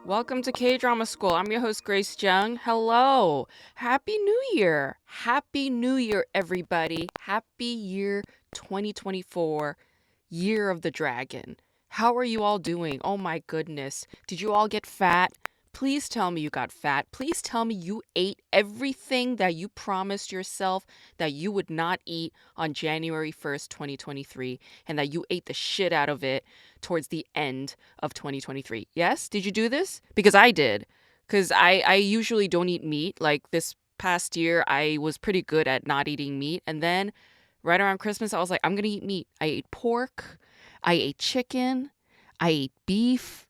Welcome to K-Drama School. I'm your host, Grace Jung. Hello. Happy New Year. Happy New Year, everybody. Happy year 2024, Year of the Dragon. How are you all doing? Oh my goodness. Did you all get fat? Please tell me you got fat. Please tell me you ate everything that you promised yourself that you would not eat on January 1st, 2023, and that you ate the shit out of it towards the end of 2023. Yes? Did you do this? Because I did. Because I usually don't eat meat. Like this past year, I was pretty good at not eating meat. And then right around Christmas, I was like, I'm going to eat meat. I ate pork. I ate chicken. I ate beef.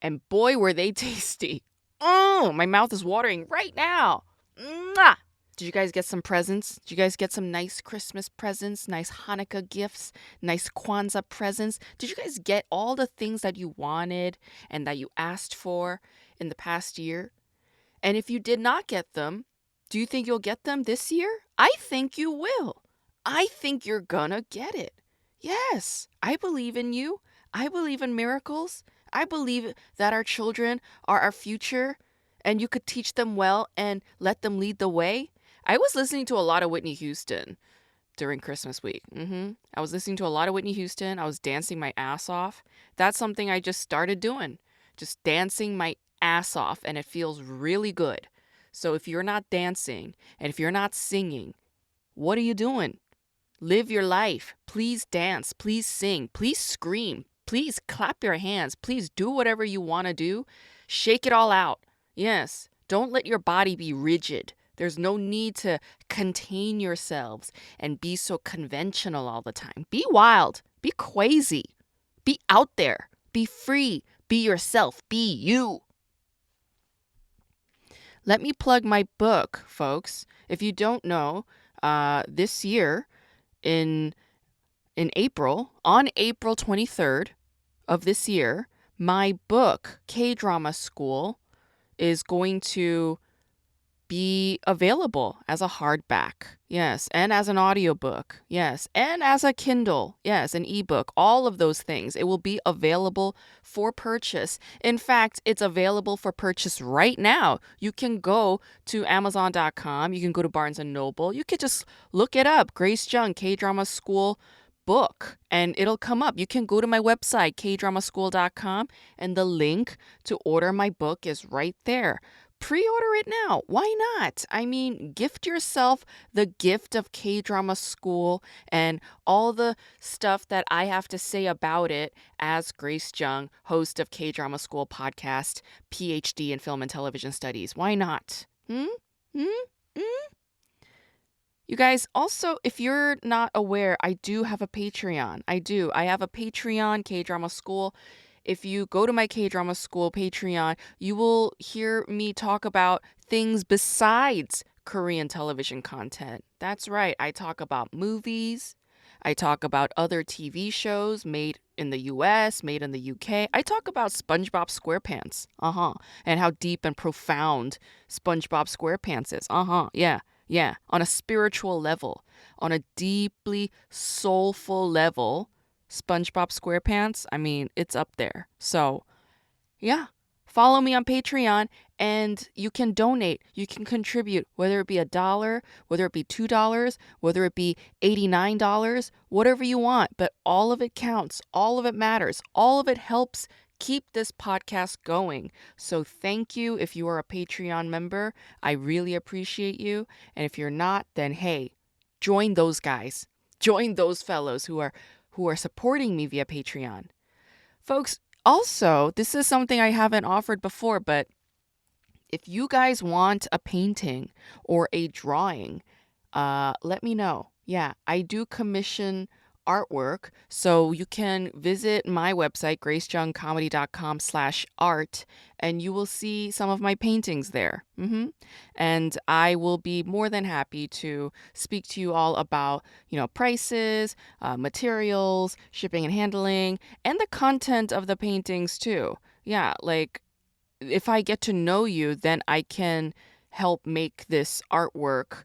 And boy, were they tasty. Oh, my mouth is watering right now. Mwah! Did you guys get some presents? Did you guys get some nice Christmas presents, nice Hanukkah gifts, nice Kwanzaa presents? Did you guys get all the things that you wanted and that you asked for in the past year? And if you did not get them, do you think you'll get them this year? I think you will. I think you're gonna get it. Yes, I believe in you. I believe in miracles. I believe that our children are our future and you could teach them well and let them lead the way. I was listening to a lot of Whitney Houston during Christmas week. I was listening to a lot of Whitney Houston. I was dancing my ass off. That's something I just started doing, just dancing my ass off, and it feels really good. So if you're not dancing and if you're not singing, what are you doing? Live your life. Please dance. Please sing. Please scream. Please clap your hands. Please do whatever you want to do. Shake it all out. Yes. Don't let your body be rigid. There's no need to contain yourselves and be so conventional all the time. Be wild. Be crazy. Be out there. Be free. Be yourself. Be you. Let me plug my book, folks. If you don't know, this year in April, on April 23rd of this year, my book, K-Drama School, is going to be available as a hardback. Yes, and as an audiobook. Yes, and as a Kindle. Yes, an ebook. All of those things. It will be available for purchase. In fact, it's available for purchase right now. You can go to Amazon.com. You can go to Barnes & Noble. You could just look it up. Grace Jung, K-Drama School book, and it'll come up. You can go to my website, kdramaschool.com, and the link to order my book is right there. Pre-order it now. Why not? I mean, gift yourself the gift of K-Drama School and all the stuff that I have to say about it as Grace Jung, host of K-Drama School podcast, PhD in Film and Television Studies. Why not? You guys, also, if you're not aware, I do have a Patreon. I have a Patreon, K-Drama School. If you go to my K-Drama School Patreon, you will hear me talk about things besides Korean television content. That's right. I talk about movies. I talk about other TV shows made in the US, made in the UK. I talk about SpongeBob SquarePants. And how deep and profound SpongeBob SquarePants is. Yeah. On a spiritual level, on a deeply soulful level, SpongeBob SquarePants, I mean, it's up there. So, yeah, follow me on Patreon and you can donate. You can contribute, whether it be $1, whether it be $2, whether it be $89, whatever you want. But all of it counts. All of it matters. All of it helps keep this podcast going. So thank you if you are a Patreon member. I really appreciate you. And if you're not, then hey, join those guys. Join those fellows who are supporting me via Patreon. Folks, also, this is something I haven't offered before, but if you guys want a painting or a drawing, let me know. Yeah, I do commission artwork, so you can visit my website, gracejungcomedy.com/art, and you will see some of my paintings there. And I will be more than happy to speak to you all about, prices, materials, shipping and handling, and the content of the paintings too. Yeah, like if I get to know you, then I can help make this artwork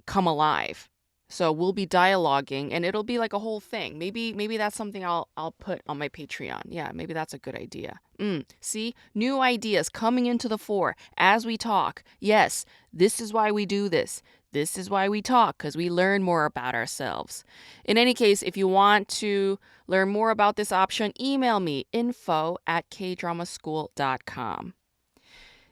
come alive. So we'll be dialoguing and it'll be like a whole thing. Maybe that's something I'll put on my Patreon. Yeah, maybe that's a good idea. See? New ideas coming into the fore as we talk. Yes, this is why we do this. This is why we talk, because we learn more about ourselves. In any case, if you want to learn more about this option, email me info@kdramaschool.com.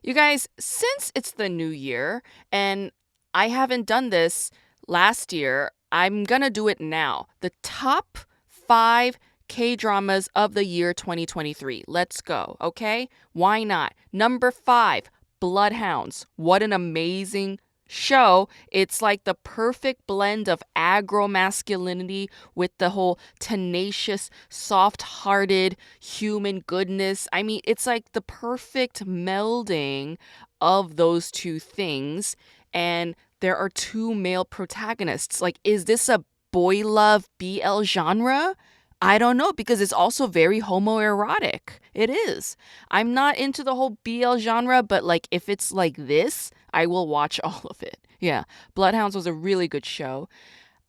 You guys, since it's the new year and I haven't done this last year, I'm gonna do it now. The top 5 K-dramas of the year 2023. Let's go, okay? Why not? Number 5, Bloodhounds. What an amazing show. It's like the perfect blend of aggro masculinity with the whole tenacious, soft-hearted human goodness. I mean, it's like the perfect melding of those two things. And there are 2 male protagonists. Like, is this a boy love BL genre? I don't know, because it's also very homoerotic. It is. I'm not into the whole BL genre, but like if it's like this, I will watch all of it. Yeah, Bloodhounds was a really good show.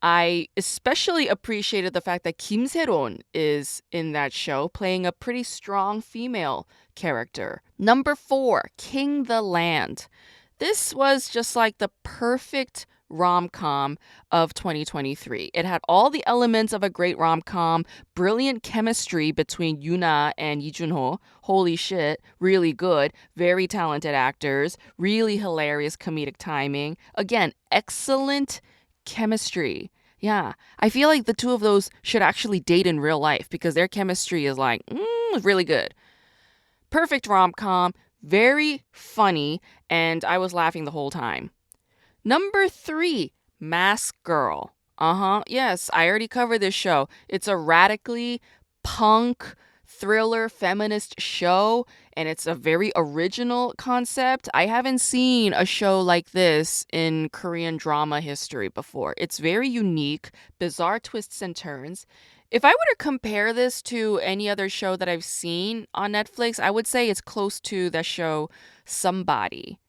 I especially appreciated the fact that Kim Se-ron is in that show, playing a pretty strong female character. Number 4, King the Land. This was just like the perfect rom-com of 2023. It had all the elements of a great rom-com, brilliant chemistry between Yuna and Lee Jun-ho. Holy shit, really good, very talented actors, really hilarious comedic timing. Again, excellent chemistry. Yeah, I feel like the two of those should actually date in real life because their chemistry is like, really good. Perfect rom-com, very funny, and I was laughing the whole time. Number 3, Mask Girl. Yes, I already covered this show. It's a radically punk, thriller, feminist show, and it's a very original concept. I haven't seen a show like this in Korean drama history before. It's very unique, bizarre twists and turns. If I were to compare this to any other show that I've seen on Netflix, I would say it's close to the show Somebody.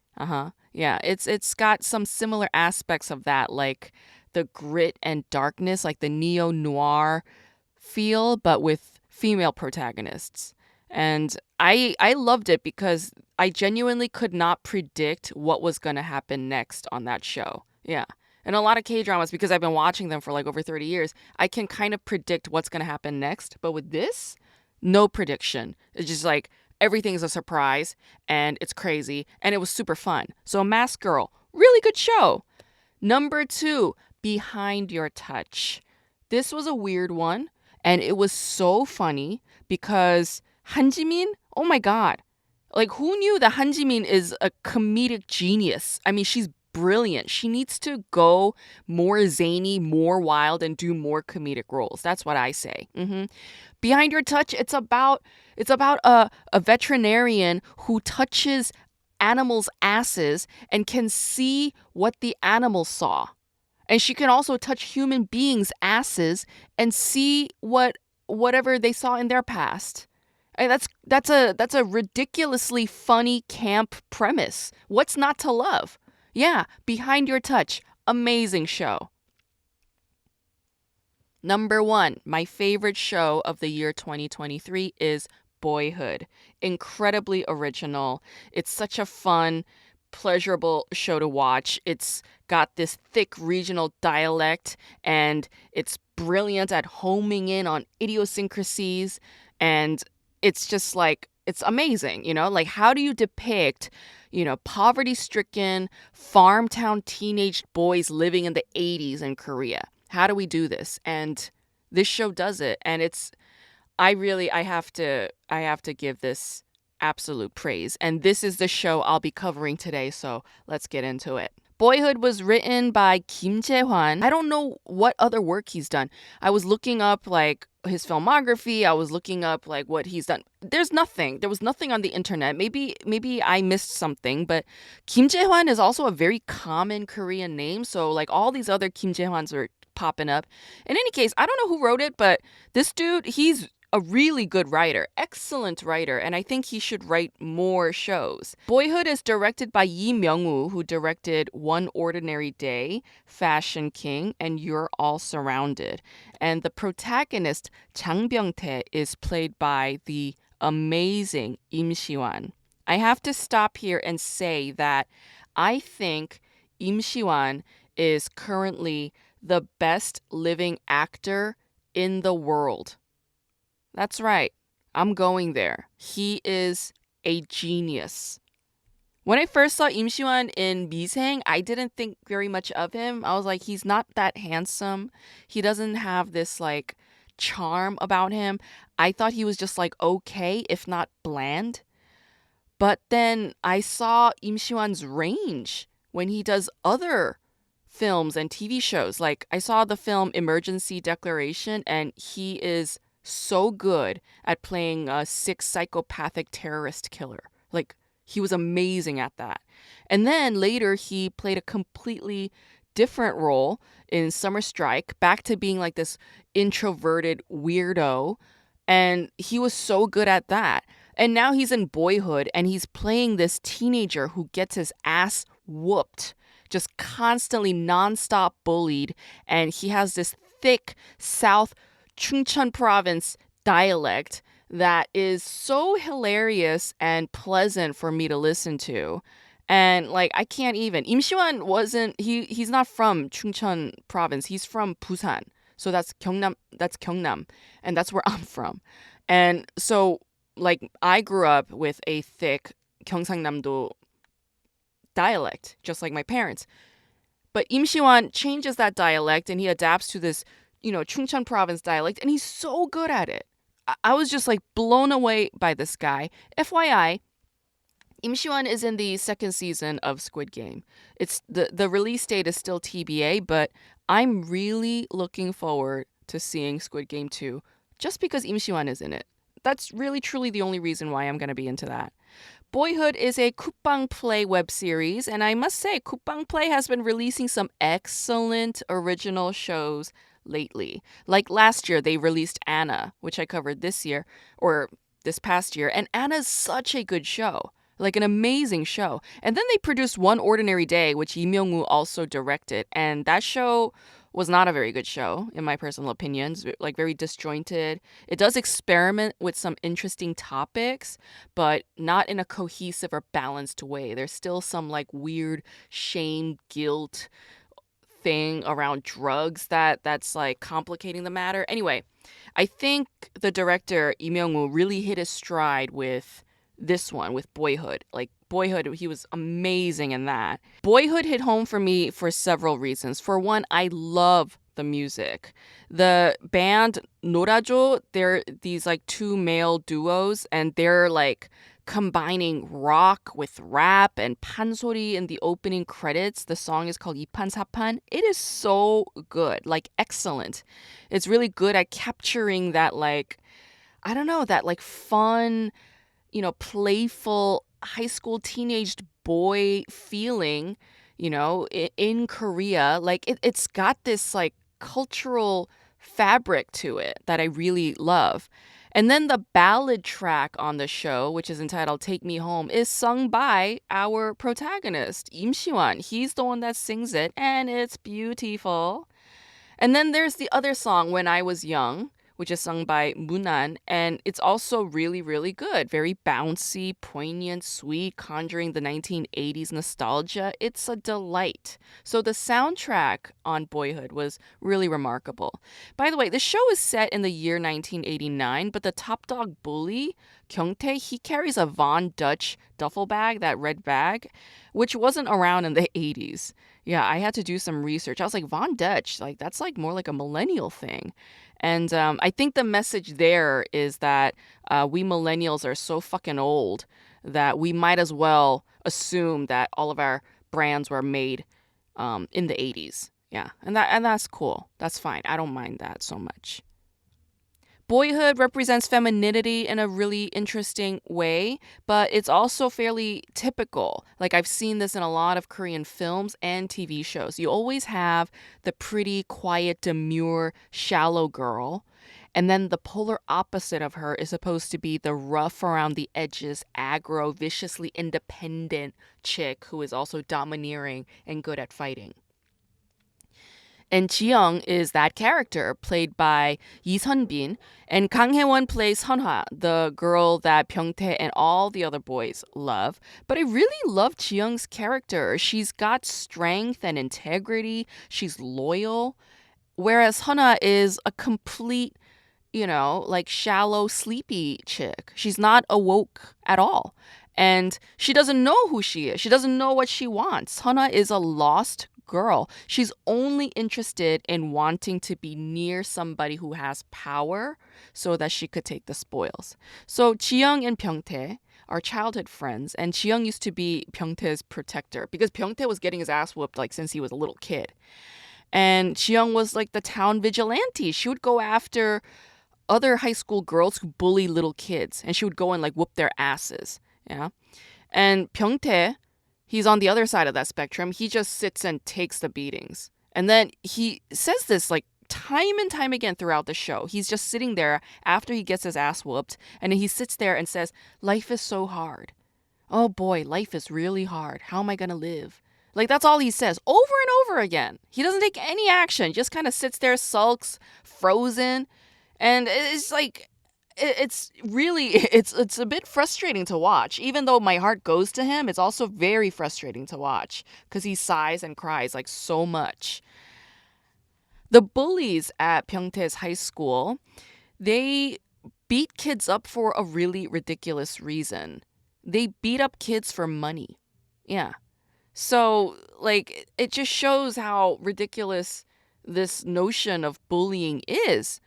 Yeah, it's got some similar aspects of that, like the grit and darkness, like the neo-noir feel, but with female protagonists. And I loved it because I genuinely could not predict what was going to happen next on that show. Yeah. And a lot of K-dramas, because I've been watching them for like over 30 years, I can kind of predict what's going to happen next. But with this, no prediction. It's just like everything's a surprise and it's crazy and it was super fun. So Mask Girl, really good show. Number 2, Behind Your Touch. This was a weird one and it was so funny because Han Ji-min, oh my God. Like, who knew that Han Ji-min is a comedic genius? I mean, she's brilliant. She needs to go more zany, more wild, and do more comedic roles. That's what I say. Behind Your Touch, it's about a veterinarian who touches animals' asses and can see what the animals saw. And she can also touch human beings' asses and see whatever they saw in their past. And that's a ridiculously funny camp premise. What's not to love? Yeah, Behind Your Touch, amazing show. Number 1, my favorite show of the year 2023 is Boyhood. Incredibly original. It's such a fun, pleasurable show to watch. It's got this thick regional dialect and it's brilliant at homing in on idiosyncrasies, and it's just like, it's amazing, like how do you depict, poverty-stricken farm-town teenage boys living in the 80s in Korea? How do we do this? And this show does it, and I have to give this absolute praise. And this is the show I'll be covering today, so let's get into it. Boyhood was written by Kim Je-hwan. I don't know what other work he's done. I was looking up like his filmography. I was looking up like what he's done. There was nothing on the internet. Maybe I missed something, but Kim Je-hwan is also a very common Korean name. So like all these other Kim Je-hwans are popping up. In any case, I don't know who wrote it, but this dude, he's a really good writer, excellent writer, and I think he should write more shows. Boyhood is directed by Lee Myung-woo, who directed One Ordinary Day, Fashion King, and You're All Surrounded. And the protagonist, Jang Byung-tae, is played by the amazing Im Si-wan. I have to stop here and say that I think Im Si-wan is currently the best living actor in the world. That's right. I'm going there. He is a genius. When I first saw Im Si-wan in Miseng, I didn't think very much of him. I was like, he's not that handsome. He doesn't have this like charm about him. I thought he was just like okay, if not bland. But then I saw Im Si-wan's range when he does other films and TV shows. Like I saw the film Emergency Declaration, and he is so good at playing a sick psychopathic terrorist killer. Like he was amazing at that. And then later he played a completely different role in Summer Strike, back to being like this introverted weirdo. And he was so good at that. And now he's in Boyhood and he's playing this teenager who gets his ass whooped, just constantly nonstop bullied. And he has this thick South Chungcheon province dialect that is so hilarious and pleasant for me to listen to. And like I can't even. Im Si-wan wasn't he's not from Chungcheon province. He's from Busan. So that's Gyeongnam, and that's where I'm from. And so like I grew up with a thick Gyeongsangnam-do dialect, just like my parents. But Im Si-wan changes that dialect and he adapts to this, Chungcheon province dialect, and he's so good at it. I was just like blown away by this guy. FYI, Im Si-wan is in the second season of Squid Game. It's the release date is still TBA, but I'm really looking forward to seeing Squid Game 2 just because Im Si-wan is in it. That's really truly the only reason why I'm going to be into that. Boyhood is a Coupang Play web series, and I must say, Coupang Play has been releasing some excellent original shows lately. Like last year, they released Anna, which I covered this year, or this past year, and Anna's such a good show. Like an amazing show. And then they produced One Ordinary Day, which Lee Myung-woo also directed, and that show was not a very good show, in my personal opinion. It's like very disjointed. It does experiment with some interesting topics, but not in a cohesive or balanced way. There's still some like weird shame, guilt thing around drugs that's like complicating the matter. Anyway, I think the director Lee Myung-woo really hit his stride with this one, with Boyhood. Like Boyhood, he was amazing in that. Boyhood hit home for me for several reasons. For one, I love the music. The band Norajo, they're these like two male duos, and they're like combining rock with rap and pansori in the opening credits. The song is called 이판 사판. It is so good, like excellent. It's really good at capturing that like, I don't know, that like fun, playful high school teenage boy feeling, in Korea. Like it's got this like cultural fabric to it that I really love. And then the ballad track on the show, which is entitled Take Me Home, is sung by our protagonist, Im Si-wan. He's the one that sings it, and it's beautiful. And then there's the other song, When I Was Young, which is sung by Munan, and it's also really, really good. Very bouncy, poignant, sweet, conjuring the 1980s nostalgia. It's a delight. So the soundtrack on Boyhood was really remarkable. By the way, the show is set in the year 1989, but the top dog bully, Kyung-tae, he carries a Von Dutch duffel bag, that red bag, which wasn't around in the 80s. Yeah, I had to do some research. I was like, Von Dutch, like that's like more like a millennial thing. And I think the message there is that we millennials are so fucking old that we might as well assume that all of our brands were made in the 80s. Yeah, and that's cool. That's fine. I don't mind that so much. Boyhood represents femininity in a really interesting way, but it's also fairly typical. Like I've seen this in a lot of Korean films and TV shows. You always have the pretty, quiet, demure, shallow girl. And then the polar opposite of her is supposed to be the rough around the edges, aggro, viciously independent chick who is also domineering and good at fighting. And Ji-young is that character, played by Yi Sun-bin. And Kang Hye-won plays Hunha, the girl that Byung-tae and all the other boys love. But I really love Ji-young's character. She's got strength and integrity. She's loyal. Whereas Hunha is a complete, like shallow, sleepy chick. She's not awoke at all. And she doesn't know who she is. She doesn't know what she wants. Hunha is a lost girl. She's only interested in wanting to be near somebody who has power so that she could take the spoils. So Ji-young and Byung-tae are childhood friends, and Ji-young used to be Byung-tae's protector because Byung-tae was getting his ass whooped like since he was a little kid. And Ji-young was like the town vigilante. She would go after other high school girls who bully little kids, and she would go and like whoop their asses. Yeah. And Byung-tae, he's on the other side of that spectrum. He just sits and takes the beatings. And then he says this like time and time again throughout the show. He's just sitting there after he gets his ass whooped, and he sits there and says, "Life is so hard. Oh boy, life is really hard. How am I going to live?" Like that's all he says over and over again. He doesn't take any action, just kind of sits there, sulks, frozen. And it's like it's really it's a bit frustrating to watch. Even though my heart goes to him, it's also very frustrating to watch because he sighs and cries like so much. The bullies at Byung-tae's high school, they beat kids up for a really ridiculous reason. They beat up kids for money. Yeah. So like it just shows how ridiculous this notion of bullying is.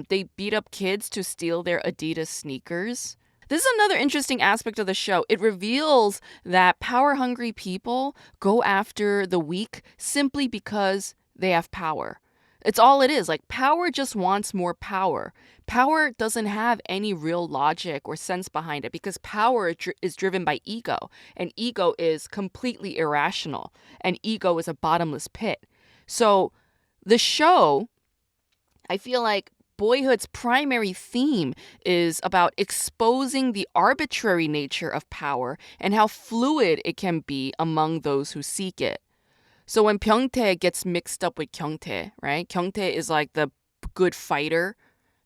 They beat up kids to steal their Adidas sneakers. This is another interesting aspect of the show. It reveals that power-hungry people go after the weak simply because they have power. It's all it is. Like, power just wants more power. Power doesn't have any real logic or sense behind it because power is driven by ego, and ego is completely irrational, and ego is a bottomless pit. So the show, I feel like Boyhood's primary theme is about exposing the arbitrary nature of power and how fluid it can be among those who seek it. So when Byung-tae gets mixed up with Kyung-tae, right? Kyung-tae is like the good fighter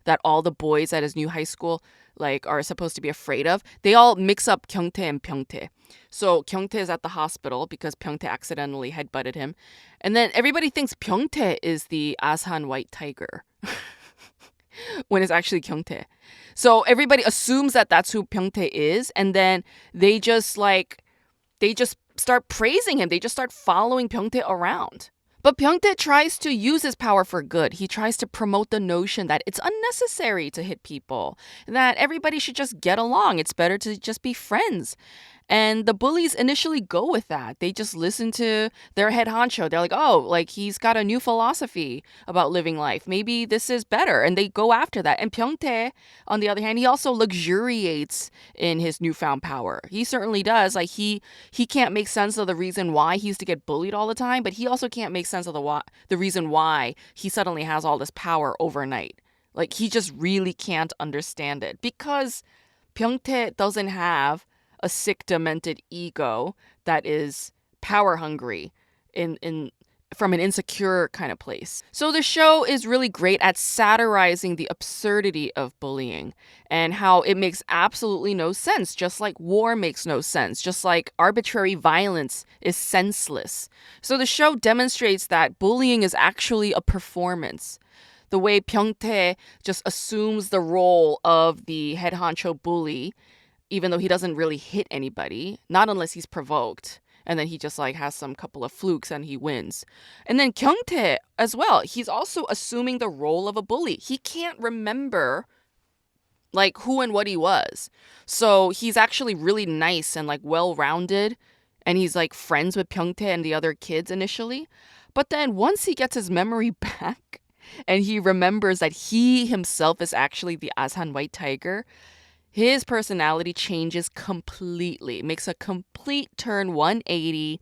that all the boys at his new high school like are supposed to be afraid of. They all mix up Kyung-tae and Byung-tae. So Kyung-tae is at the hospital because Byung-tae accidentally headbutted him. And then everybody thinks Byung-tae is the Asan white tiger. When it's actually Kyung-tae. So everybody assumes that that's who Byung-tae is, and then they just start praising him. They just start following Byung-tae around. But Byung-tae tries to use his power for good. He tries to promote the notion that it's unnecessary to hit people, that everybody should just get along. It's better to just be friends. And the bullies initially go with that. They just listen to their head honcho. They're like, oh, like he's got a new philosophy about living life. Maybe this is better. And they go after that. And Byung-tae, on the other hand, he also luxuriates in his newfound power. He certainly does. Like he can't make sense of the reason why he used to get bullied all the time, but he also can't make sense of the reason why he suddenly has all this power overnight. Like he just really can't understand it because Byung-tae doesn't have a sick, demented ego that is power hungry from an insecure kind of place. So the show is really great at satirizing the absurdity of bullying and how it makes absolutely no sense, just like war makes no sense, just like arbitrary violence is senseless. So the show demonstrates that bullying is actually a performance. The way Byung-tae just assumes the role of the head honcho bully, even though he doesn't really hit anybody, not unless he's provoked. And then he just like has some couple of flukes and he wins. And then Kyung-tae as well, he's also assuming the role of a bully. He can't remember like who and what he was. So he's actually really nice and like well-rounded. And he's like friends with Byung-tae and the other kids initially. But then once he gets his memory back, and he remembers that he himself is actually the Asan white tiger, his personality changes completely, makes a complete turn 180.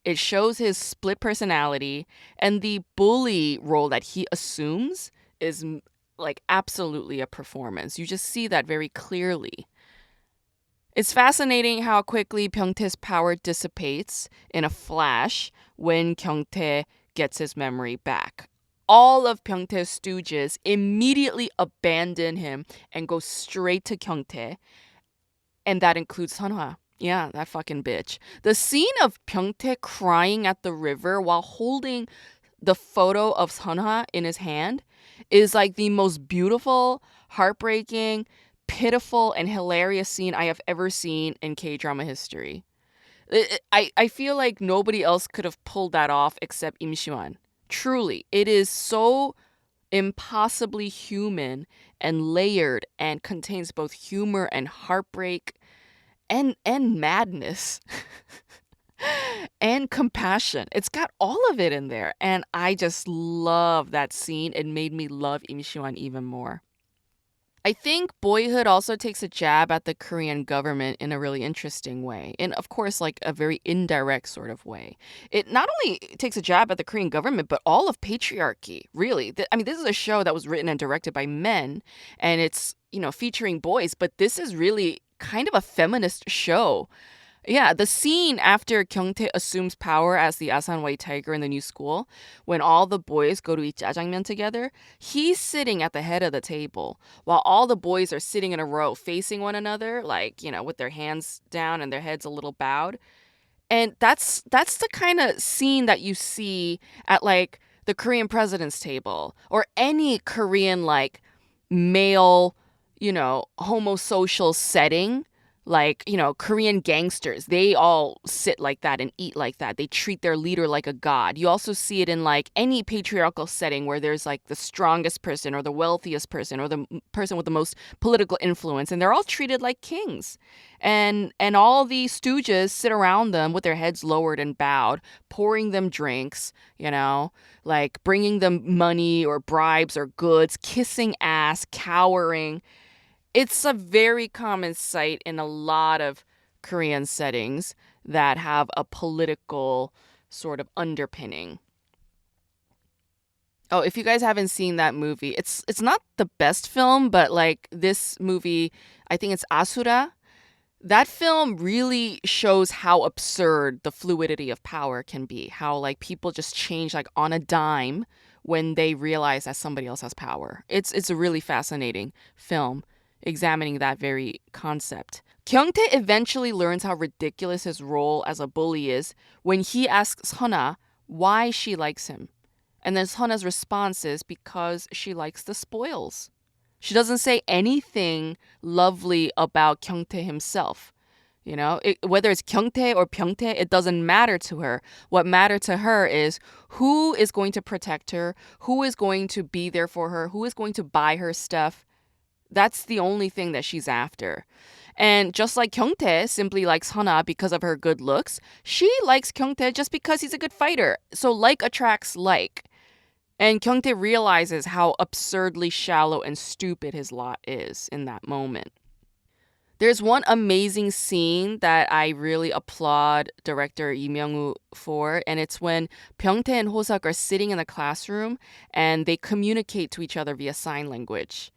It shows his split personality, and the bully role that he assumes is like absolutely a performance. You just see that very clearly. It's fascinating how quickly Byung-tae's power dissipates in a flash when Kyung-tae gets his memory back. All of Byung-tae's stooges immediately abandon him and go straight to Kyung-tae, and that includes Sunhwa. Yeah, that fucking bitch. The scene of Byung-tae crying at the river while holding the photo of Sunhwa in his hand is like the most beautiful, heartbreaking, pitiful, and hilarious scene I have ever seen in K-drama history. I feel like nobody else could have pulled that off except Im Si-wan. Truly, it is so impossibly human and layered and contains both humor and heartbreak and madness and compassion. It's got all of it in there, and I just love that scene. It made me love Im Si-wan even more. I think Boyhood also takes a jab at the Korean government in a really interesting way. And of course, like a very indirect sort of way. It not only takes a jab at the Korean government, but all of patriarchy, really. I mean, this is a show that was written and directed by men, and it's, featuring boys, but this is really kind of a feminist show. Yeah, the scene after Kyung-tae assumes power as the Asan White Tiger in the new school, when all the boys go to eat jjajangmyeon together, he's sitting at the head of the table, while all the boys are sitting in a row facing one another, like, with their hands down and their heads a little bowed. And that's the kind of scene that you see at like the Korean president's table or any Korean like male, homosocial setting, like, Korean gangsters. They all sit like that and eat like that. They treat their leader like a god. You also see it in like any patriarchal setting where there's like the strongest person or the wealthiest person or the person with the most political influence, and they're all treated like kings. And all the stooges sit around them with their heads lowered and bowed, pouring them drinks, like bringing them money or bribes or goods, kissing ass, cowering. It's a very common sight in a lot of Korean settings that have a political sort of underpinning. Oh, if you guys haven't seen that movie, it's not the best film, but like this movie, I think it's Asura. That film really shows how absurd the fluidity of power can be. How like people just change like on a dime when they realize that somebody else has power. It's a really fascinating film examining that very concept. Kyung-tae eventually learns how ridiculous his role as a bully is when he asks Sona why she likes him. And then Sona's response is because she likes the spoils. She doesn't say anything lovely about Kyung-tae himself. Whether it's Kyung-tae or Byung-tae, it doesn't matter to her. What matters to her is who is going to protect her, who is going to be there for her, who is going to buy her stuff. That's the only thing that she's after. And just like Kyung-tae simply likes Hana because of her good looks, she likes Kyung-tae just because he's a good fighter. So like attracts like. And Kyung-tae realizes how absurdly shallow and stupid his lot is in that moment. There's one amazing scene that I really applaud director Lee Myung-woo for, and it's when Byung-tae and Ho-seok are sitting in the classroom and they communicate to each other via sign language.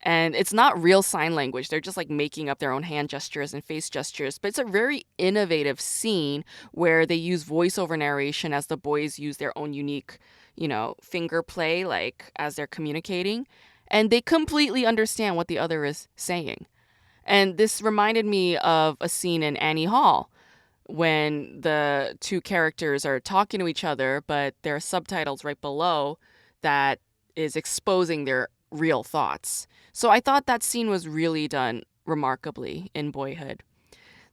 And it's not real sign language. They're just like making up their own hand gestures and face gestures. But it's a very innovative scene where they use voiceover narration as the boys use their own unique, finger play, like as they're communicating. And they completely understand what the other is saying. And this reminded me of a scene in Annie Hall when the two characters are talking to each other, but there are subtitles right below that is exposing their real thoughts. So I thought that scene was really done remarkably in Boyhood.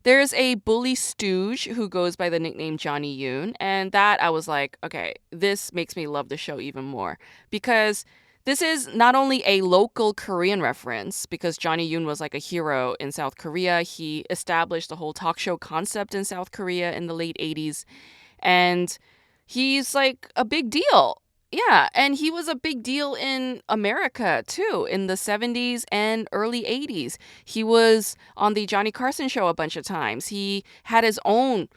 There's a bully stooge who goes by the nickname Johnny Yoon, and that I was like, okay, this makes me love the show even more because this is not only a local Korean reference, because Johnny Yoon was like a hero in South Korea. He established the whole talk show concept in South Korea in the late 80s, and he's like a big deal. Yeah, and he was a big deal in America too, in the 70s and early 80s. He was on the Johnny Carson show a bunch of times. He had his own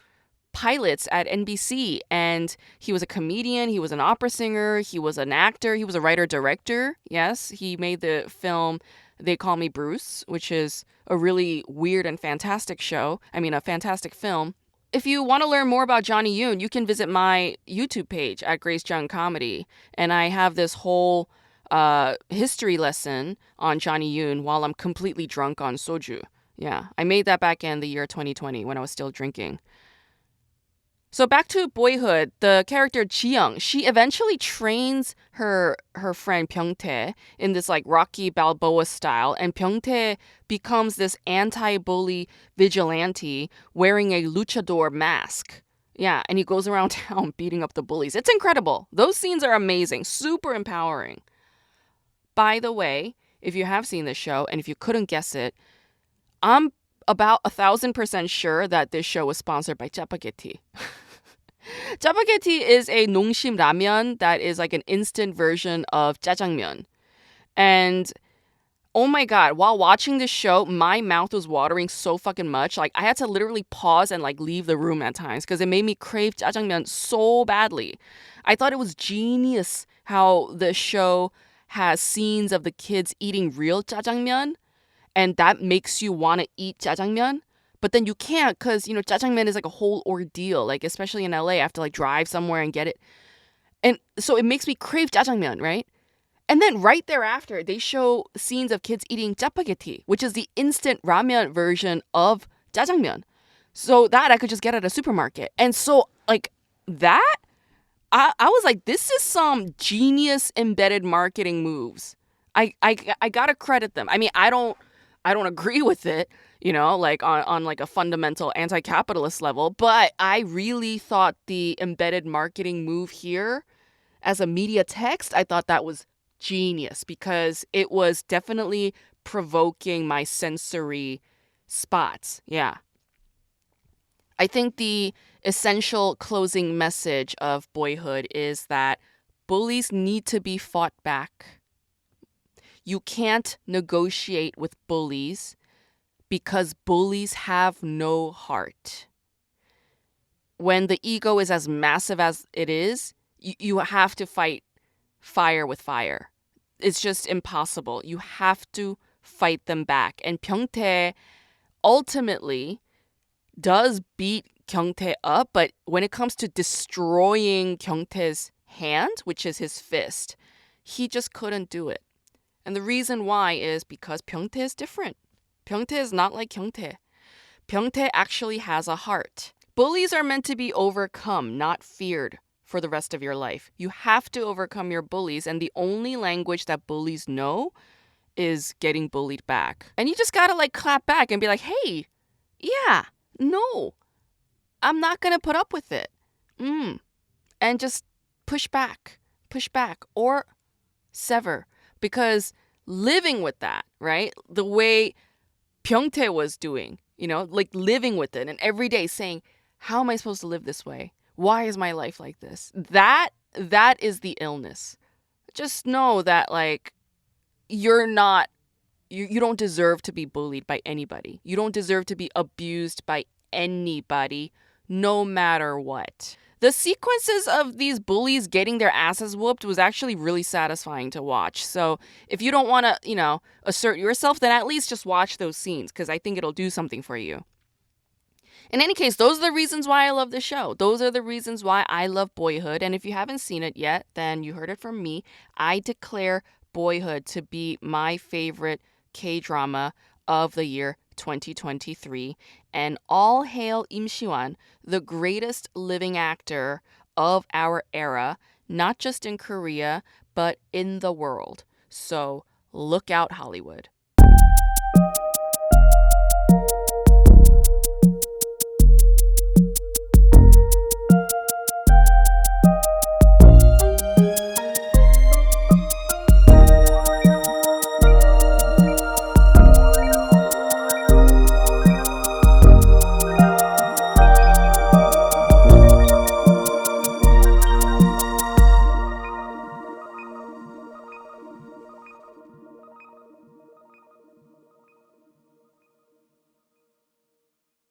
pilots at NBC, and he was a comedian, he was an opera singer, he was an actor, he was a writer director. Yes, he made the film They Call Me Bruce, which is a really weird and fantastic show. I mean, a fantastic film. If you want to learn more about Johnny Yoon, you can visit my YouTube page at Grace Jung Comedy, and I have this whole history lesson on Johnny Yoon while I'm completely drunk on soju. Yeah, I made that back in the year 2020 when I was still drinking. So back to Boyhood, the character Ji-young, she eventually trains her friend Byung-tae in this like Rocky Balboa style, and Byung-tae becomes this anti-bully vigilante wearing a luchador mask. Yeah, and he goes around town beating up the bullies. It's incredible. Those scenes are amazing, super empowering. By the way, if you have seen this show and if you couldn't guess it, I'm about 1,000% sure that this show was sponsored by 짜파게티. 짜파게티 is a 농심 ramen that is like an instant version of jjajangmyeon. And oh my God, while watching this show, my mouth was watering so fucking much. Like I had to literally pause and like leave the room at times because it made me crave jjajangmyeon so badly. I thought it was genius how the show has scenes of the kids eating real jjajangmyeon, and that makes you want to eat jjajangmyeon. But then you can't because, jjajangmyeon is like a whole ordeal. Like, especially in LA, I have to like drive somewhere and get it. And so it makes me crave jjajangmyeon, right? And then right thereafter, they show scenes of kids eating 짜파게티, which is the instant ramen version of jjajangmyeon. So that I could just get at a supermarket. And so like that, I was like, this is some genius embedded marketing moves. I gotta credit them. I mean, I don't agree with it, like on like a fundamental anti-capitalist level, but I really thought the embedded marketing move here as a media text, I thought that was genius because it was definitely provoking my sensory spots. Yeah. I think the essential closing message of Boyhood is that bullies need to be fought back. You can't negotiate with bullies because bullies have no heart. When the ego is as massive as it is, you have to fight fire with fire. It's just impossible. You have to fight them back. And Byung-tae ultimately does beat Kyung-tae up, but when it comes to destroying Kyung-tae's hand, which is his fist, he just couldn't do it. And the reason why is because Byung-tae is different. Byung-tae is not like Kyung-tae. Byung-tae actually has a heart. Bullies are meant to be overcome, not feared for the rest of your life. You have to overcome your bullies, and the only language that bullies know is getting bullied back. And you just gotta like clap back and be like, hey, yeah, no, I'm not gonna put up with it. And just push back, or sever. Because living with that, right? The way Byung-tae was doing, like living with it and every day saying, how am I supposed to live this way? Why is my life like this? That is the illness. Just know that like you don't deserve to be bullied by anybody. You don't deserve to be abused by anybody, no matter what. The sequences of these bullies getting their asses whooped was actually really satisfying to watch. So if you don't want to, assert yourself, then at least just watch those scenes because I think it'll do something for you. In any case, those are the reasons why I love the show. Those are the reasons why I love Boyhood. And if you haven't seen it yet, then you heard it from me. I declare Boyhood to be my favorite K-drama of the year 2023. And all hail Im Si-wan, the greatest living actor of our era, not just in Korea, but in the world. So look out, Hollywood.